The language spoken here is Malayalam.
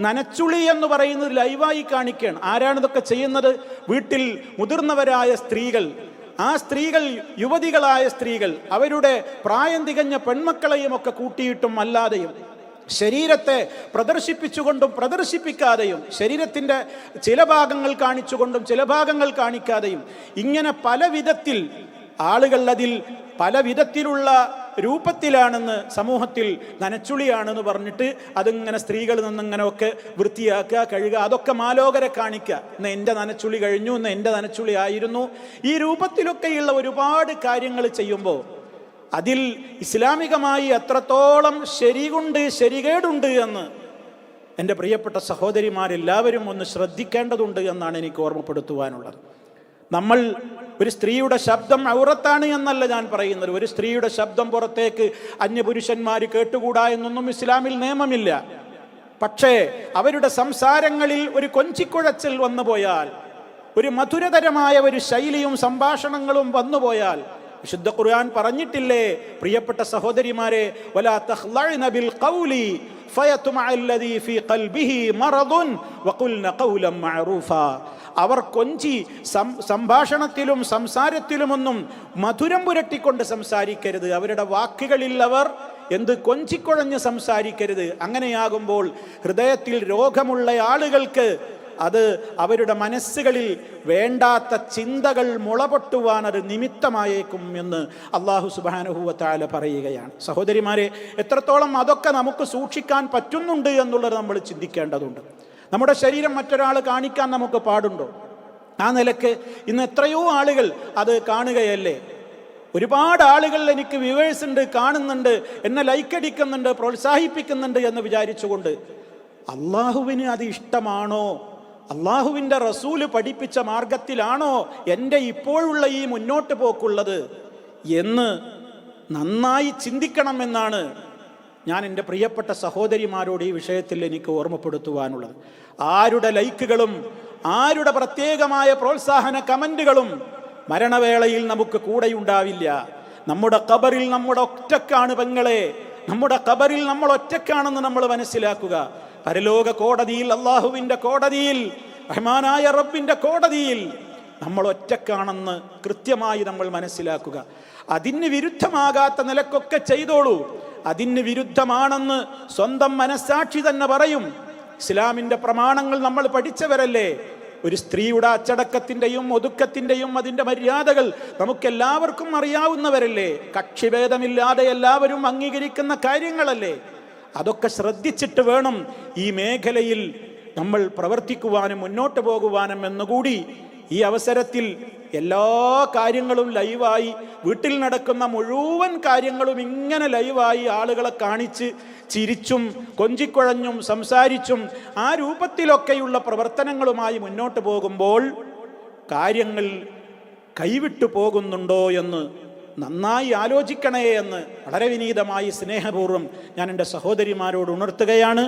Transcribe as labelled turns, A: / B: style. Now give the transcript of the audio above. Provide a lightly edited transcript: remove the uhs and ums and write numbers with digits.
A: നനച്ചുളി എന്ന് പറയുന്നത് ലൈവായി കാണിക്കുകയാണ്. ആരാണിതൊക്കെ ചെയ്യുന്നത്? വീട്ടിൽ മുതിർന്നവരായ സ്ത്രീകൾ, ആ സ്ത്രീകൾ യുവതികളായ സ്ത്രീകൾ അവരുടെ പ്രായം തികഞ്ഞ പെൺമക്കളെയും ഒക്കെ കൂട്ടിയിട്ടും അല്ലാതെയും ശരീരത്തെ പ്രദർശിപ്പിച്ചുകൊണ്ടും പ്രദർശിപ്പിക്കാതെയും ശരീരത്തിൻ്റെ ചില ഭാഗങ്ങൾ കാണിച്ചുകൊണ്ടും ചില ഭാഗങ്ങൾ കാണിക്കാതെയും ഇങ്ങനെ പല വിധത്തിൽ ആളുകൾ അതിൽ പല വിധത്തിലുള്ള രൂപത്തിലാണെന്ന് സമൂഹത്തിൽ നനച്ചുളിയാണെന്ന് പറഞ്ഞിട്ട് അതിങ്ങനെ സ്ത്രീകൾ നിന്നിങ്ങനെയൊക്കെ വൃത്തിയാക്കുക, കഴുകുക, അതൊക്കെ മാലോകരെ കാണിക്കുക. ഇന്ന് എൻ്റെ നനച്ചുളി കഴിഞ്ഞു, ഇന്ന് എൻ്റെ നനച്ചുളി ആയിരുന്നു. ഈ രൂപത്തിലൊക്കെയുള്ള ഒരുപാട് കാര്യങ്ങൾ ചെയ്യുമ്പോൾ അതിൽ ഇസ്ലാമികമായി എത്രത്തോളം ശരികുണ്ട് ശരികേടുണ്ട് എന്ന് എൻ്റെ പ്രിയപ്പെട്ട സഹോദരിമാരെല്ലാവരും ഒന്ന് ശ്രദ്ധിക്കേണ്ടതുണ്ട് എന്നാണ് എനിക്ക് ഓർമ്മപ്പെടുത്തുവാനുള്ളത്. നമ്മൾ ഒരു സ്ത്രീയുടെ ശബ്ദം ഔറത്താണ് എന്നല്ല ഞാൻ പറയുന്നത്. ഒരു സ്ത്രീയുടെ ശബ്ദം പുറത്തേക്ക് അന്യപുരുഷന്മാർ കേട്ടുകൂടാ എന്നൊന്നും ഇസ്ലാമിൽ നിയമമില്ല. പക്ഷേ അവരുടെ സംസാരങ്ങളിൽ ഒരു കൊഞ്ചിക്കുഴച്ചൽ വന്നുപോയാൽ, ഒരു മധുരതരമായ ഒരു ശൈലിയും സംഭാഷണങ്ങളും വന്നുപോയാൽ, വിശുദ്ധ ഖുർആൻ പറഞ്ഞിട്ടില്ലേ പ്രിയപ്പെട്ട സഹോദരിമാരെ, വലാ തഖ്ലഅന ബിൽ ഖൗലി ഫയത്മഅല്ലദീ ഫീ ഖൽബിഹി മറദുൻ വഖുൽന ഖൗലൻ മഅറൂഫാ. അവർ കൊഞ്ചി സംഭാഷണത്തിലും സംസാരത്തിലുമൊന്നും മധുരം പുരട്ടിക്കൊണ്ട് സംസാരിക്കരുത്. അവരുടെ വാക്കുകളിൽ അവർ എന്ത് കൊഞ്ചിക്കുഴഞ്ഞ് സംസാരിക്കരുത്. അങ്ങനെയാകുമ്പോൾ ഹൃദയത്തിൽ രോഗമുള്ള ആളുകൾക്ക് അത് അവരുടെ മനസ്സുകളിൽ വേണ്ടാത്ത ചിന്തകൾ മുളപൊട്ടുവാൻ അത് നിമിത്തമായേക്കും എന്ന് അല്ലാഹു സുബ്ഹാനഹു വ തആല പറയുകയാണ്. സഹോദരിമാരെ, എത്രത്തോളം അതൊക്കെ നമുക്ക് സൂക്ഷിക്കാൻ പറ്റുന്നുണ്ട് എന്നുള്ളത് നമ്മൾ ചിന്തിക്കേണ്ടതുണ്ട്. നമ്മുടെ ശരീരം മറ്റൊരാൾ കാണിക്കാൻ നമുക്ക് പാടുണ്ടോ? ആ നിലക്ക് ഇന്ന് എത്രയോ ആളുകൾ അത് കാണുകയല്ലേ. ഒരുപാട് ആളുകൾ എനിക്ക് വ്യൂവേഴ്സ് ഉണ്ട്, കാണുന്നുണ്ട്, എന്നെ ലൈക്കടിക്കുന്നുണ്ട്, പ്രോത്സാഹിപ്പിക്കുന്നുണ്ട് എന്ന് വിചാരിച്ചുകൊണ്ട് അള്ളാഹുവിന് അത് ഇഷ്ടമാണോ, അള്ളാഹുവിൻ്റെ റസൂല് പഠിപ്പിച്ച മാർഗത്തിലാണോ എൻ്റെ ഇപ്പോഴുള്ള ഈ മുന്നോട്ട് പോക്കുള്ളത് എന്ന് നന്നായി ചിന്തിക്കണമെന്നാണ് ഞാൻ എൻ്റെ പ്രിയപ്പെട്ട സഹോദരിമാരോട് ഈ വിഷയത്തിൽ എനിക്ക് ഓർമ്മപ്പെടുത്തുവാനുള്ളത്. ആരുടെ ലൈക്കുകളും ആരുടെ പ്രത്യേകമായ പ്രോത്സാഹന കമൻറ്റുകളും മരണവേളയിൽ നമുക്ക് കൂടെയുണ്ടാവില്ല. നമ്മുടെ ഖബറിൽ നമ്മുടെ ഒറ്റക്കാണ് പെങ്ങളെ, നമ്മുടെ ഖബറിൽ നമ്മൾ ഒറ്റക്കാണെന്ന് നമ്മൾ മനസ്സിലാക്കുക. പരലോക കോടതിയിൽ, അള്ളാഹുവിൻ്റെ കോടതിയിൽ, റഹ്മാനായ റബ്ബിൻ്റെ കോടതിയിൽ നമ്മൾ ഒറ്റക്കാണെന്ന് കൃത്യമായി നമ്മൾ മനസ്സിലാക്കുക. അതിന് വിരുദ്ധമാകാത്ത നിലക്കൊക്കെ ചെയ്തോളൂ. അതിന് വിരുദ്ധമാണെന്ന് സ്വന്തം മനസ്സാക്ഷി തന്നെ പറയും. ഇസ്ലാമിൻ്റെ പ്രമാണങ്ങൾ നമ്മൾ പഠിച്ചവരല്ലേ. ഒരു സ്ത്രീയുടെ അച്ചടക്കത്തിൻ്റെയും ഒതുക്കത്തിൻ്റെയും അതിൻ്റെ മര്യാദകൾ നമുക്കെല്ലാവർക്കും അറിയാവുന്നവരല്ലേ. കക്ഷിഭേദമില്ലാതെ എല്ലാവരും അംഗീകരിക്കുന്ന കാര്യങ്ങളല്ലേ. അതൊക്കെ ശ്രദ്ധിച്ചിട്ട് വേണം ഈ മേഖലയിൽ നമ്മൾ പ്രവർത്തിക്കുവാനും മുന്നോട്ട് പോകുവാനും എന്നുകൂടി ഈ അവസരത്തിൽ എല്ലാ കാര്യങ്ങളും ലൈവായി, വീട്ടിൽ നടക്കുന്ന മുഴുവൻ കാര്യങ്ങളും ഇങ്ങനെ ലൈവായി ആളുകളെ കാണിച്ച് ചിരിച്ചും കൊഞ്ചിക്കുഴഞ്ഞും സംസാരിച്ചും ആ രൂപത്തിലൊക്കെയുള്ള പ്രവർത്തനങ്ങളുമായി മുന്നോട്ട് പോകുമ്പോൾ കാര്യങ്ങൾ കൈവിട്ടു പോകുന്നുണ്ടോ എന്ന് നന്നായി ആലോചിക്കണേ എന്ന് വളരെ വിനീതമായി സ്നേഹപൂർവ്വം ഞാൻ എൻ്റെ സഹോദരിമാരോട് ഉണർത്തുകയാണ്.